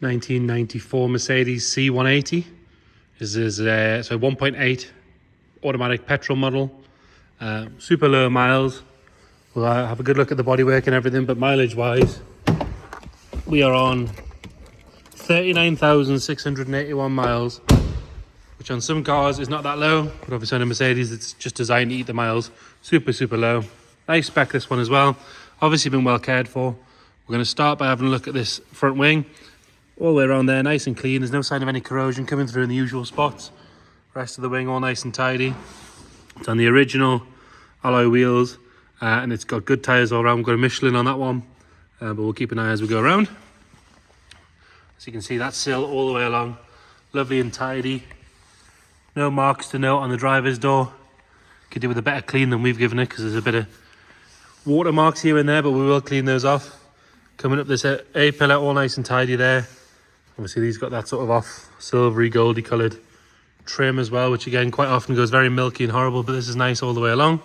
1994 Mercedes C180. This is a 1.8 automatic petrol model. Super low miles. We'll have a good look at the bodywork and everything, but mileage wise, we are on 39,681 miles, which on some cars is not that low, but obviously on a Mercedes it's just designed to eat the miles. Super low. Nice spec, this one as well. Obviously been well cared for. We're going to start by having a look at this front wing. All the way around there, nice and clean. There's no sign of any corrosion coming through in the usual spots. Rest of the wing all nice and tidy. It's on the original alloy wheels, and it's got good tyres all around. We've got a Michelin on that one, but we'll keep an eye as we go around. As you can see, that sill all the way along, lovely and tidy. No marks to note on the driver's door. Could do with a better clean than we've given it, because there's a bit of water marks here and there, but we will clean those off. Coming up this A-pillar, all nice and tidy there. Obviously these got that sort of off silvery goldy coloured trim as well, which again quite often goes very milky and horrible, but this is nice all the way along.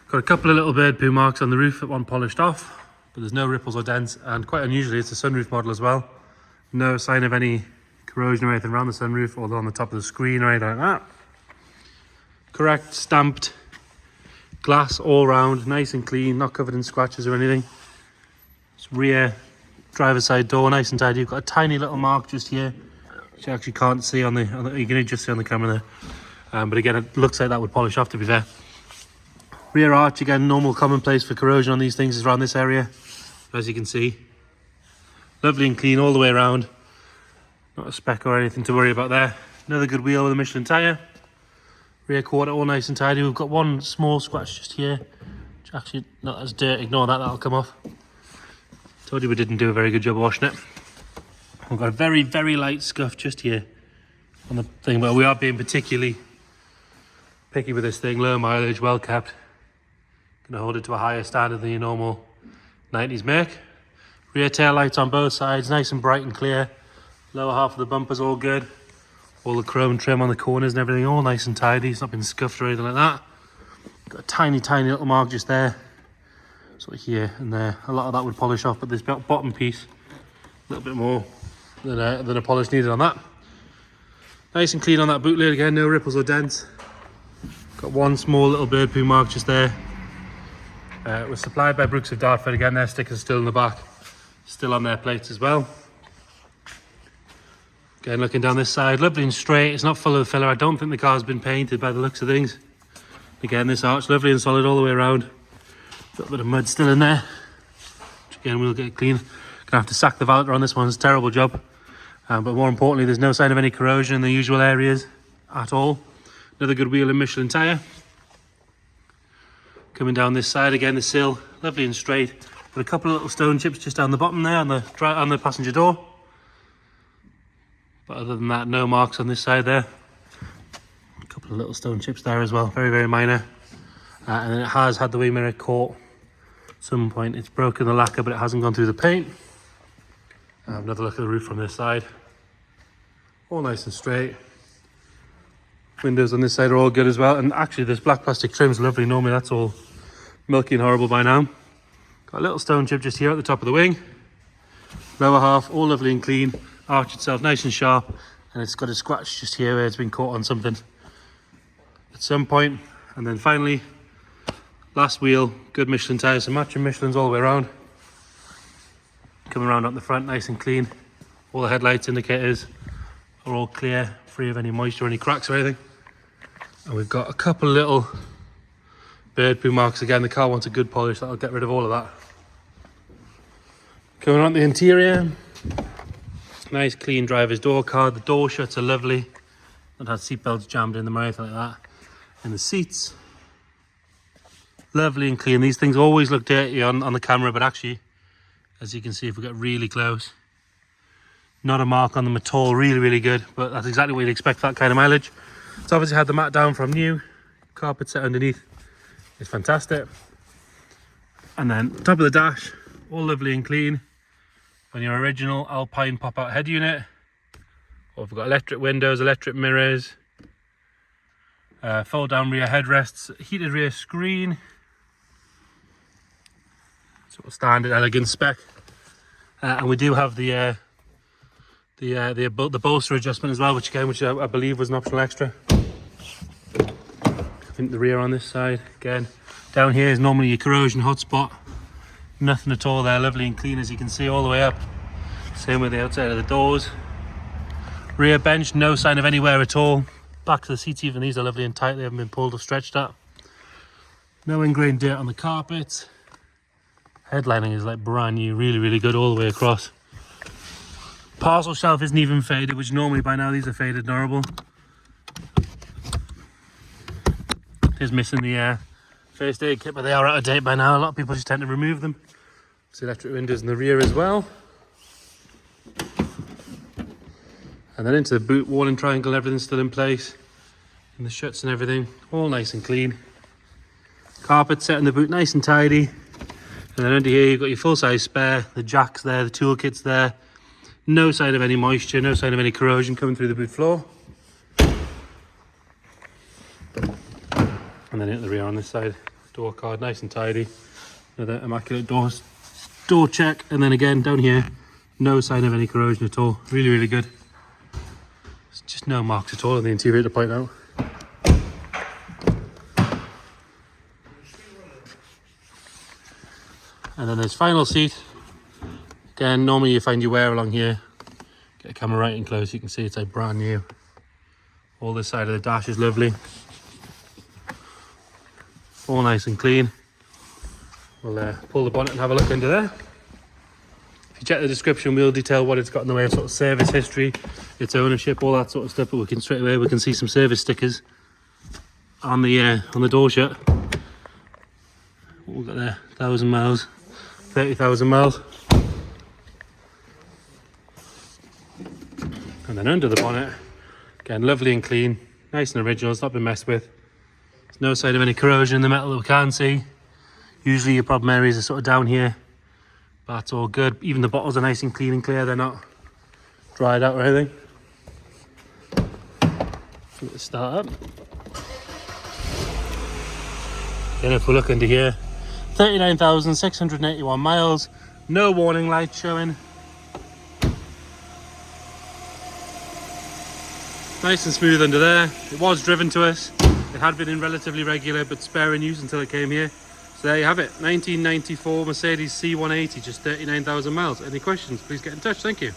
Got a couple of little bird poo marks on the roof that one polished off, but there's no ripples or dents, and quite unusually it's a sunroof model as well. No sign of any corrosion or anything around the sunroof, or on the top of the screen or anything like that. Correct stamped glass all round, nice and clean, not covered in scratches or anything. It's rear driver's side door, nice and tidy. You've got a tiny little mark just here, which you actually can't see on the you can just see on the camera there. But again, it looks like that would polish off, to be fair. Rear arch, again, normal commonplace for corrosion on these things is around this area. As you can see, lovely and clean all the way around. Not a speck or anything to worry about there. Another good wheel with a Michelin tyre. Rear quarter all nice and tidy. We've got one small scratch just here, which actually, not as dirt, ignore that, that'll come off. Told you we didn't do a very good job of washing it. We've got a very light scuff just here on the thing, but we are being particularly picky with this thing. Low mileage, well kept. Gonna hold it to a higher standard than your normal 90s make. Rear tail lights on both sides, nice and bright and clear. Lower half of the bumper's all good. All the chrome trim on the corners and everything, all nice and tidy. It's not been scuffed or anything like that. Got a tiny little mark just there. Sort of here and there. A lot of that would polish off, but this bottom piece, a little bit more than a polish needed on that. Nice and clean on that boot lid again, no ripples or dents. Got one small little bird poo mark just there. It was supplied by Brooks of Dartford. Again, their stickers still in the back, still on their plates as well. Again, looking down this side, lovely and straight. It's not full of filler. I don't think the car's been painted by the looks of things. Again, this arch, lovely and solid all the way around. Got a bit of mud still in there, which again we'll get clean. Gonna have to sack the valeter on this one. It's a terrible job, but more importantly, there's no sign of any corrosion in the usual areas at all. Another good wheel and Michelin tyre. Coming down this side again, the sill lovely and straight, with a couple of little stone chips just down the bottom there on the passenger door. But other than that, no marks on this side there. A couple of little stone chips there as well, very minor. And then it has had the wing mirror caught at some point. It's broken the lacquer, but it hasn't gone through the paint. Another look at the roof from this side. All nice and straight. Windows on this side are all good as well. And actually this black plastic trim's lovely. Normally that's all milky and horrible by now. Got a little stone chip just here at the top of the wing. Lower half, all lovely and clean. Arch itself nice and sharp. And it's got a scratch just here where it's been caught on something at some point. And then finally, last wheel, good Michelin tyres, some matching Michelins all the way around. Coming around on the front, nice and clean. All the headlights indicators are all clear, free of any moisture or any cracks or anything. And we've got a couple of little bird poo marks. Again, the car wants a good polish, that'll get rid of all of that. Coming on the interior, nice clean driver's door card. The door shuts are lovely. Not had seatbelts jammed in them or anything like that. And the seats, lovely and clean. These things always look dirty on the camera, but actually, as you can see if we get really close, not a mark on them at all. Really good, but that's exactly what you'd expect for that kind of mileage. It's obviously had the mat down from new, carpet set underneath. It's fantastic. And then top of the dash, all lovely and clean. On your original Alpine pop-out head unit. Or we've got electric windows, electric mirrors, fold down rear headrests, heated rear screen. Sort of standard elegant spec. And we do have the the bolster adjustment as well, which I believe was an optional extra. I think the rear on this side again. Down here is normally your corrosion hotspot. Nothing at all there, lovely and clean as you can see all the way up. Same with the outside of the doors. Rear bench, no sign of any wear at all. Back to the seats, even these are lovely and tight, they haven't been pulled or stretched up. No ingrained dirt on the carpet. Headlining is like brand new, really good all the way across. Parcel shelf isn't even faded, which normally by now these are faded and horrible. Is missing the first aid kit, but they are out of date by now. A lot of people just tend to remove them. There's electric windows in the rear as well. And then into the boot, warning triangle, everything's still in place. And the shuts and everything, all nice and clean. Carpet set in the boot, nice and tidy. And then under here you've got your full-size spare, the jacks there, the toolkit's there. No sign of any moisture, no sign of any corrosion coming through the boot floor. And then into the rear on this side, door card, nice and tidy. Another immaculate door check. And then again down here, no sign of any corrosion at all. Really good. There's just no marks at all in the interior to point out. And then there's final seat. Again, normally you find your wear along here. Get a camera right in close, you can see it's like brand new. All this side of the dash is lovely. All nice and clean. We'll pull the bonnet and have a look under there. If you check the description, we'll detail what it's got in the way of sort of service history, its ownership, all that sort of stuff. But we can straight away see some service stickers on the door shut. What we've got there, 1,000 miles, 30,000 miles. And then under the bonnet, again, lovely and clean, nice and original. It's not been messed with. There's no sign of any corrosion in the metal that we can see. Usually your problem areas are sort of down here, but that's all good. Even the bottles are nice and clean and clear. They're not dried out or anything. Let's start up. Then if we look under here, 39,681 miles. No warning lights showing. Nice and smooth under there. It was driven to us. It had been in relatively regular but spare in use until it came here. So there you have it, 1994 Mercedes C180, just 39,000 miles. Any questions, please get in touch. Thank you.